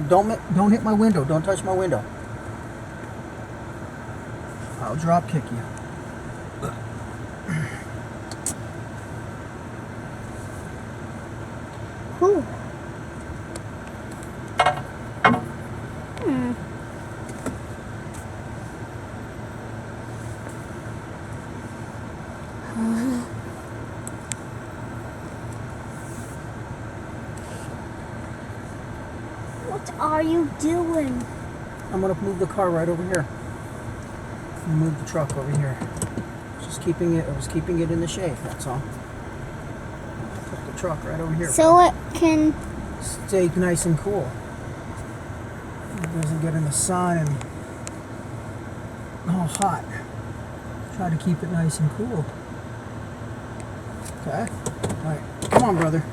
Don't hit my window. Don't touch my window. I'll drop kick you. Whew. What are you doing? I'm gonna move the car right over here. Move the truck over here. Just keeping it. I was keeping it in the shade. That's all. Put the truck right over here. So it can Stay nice and cool. It doesn't get in the sun and all hot. Try to keep it nice and cool. Okay. All right. Come on, brother.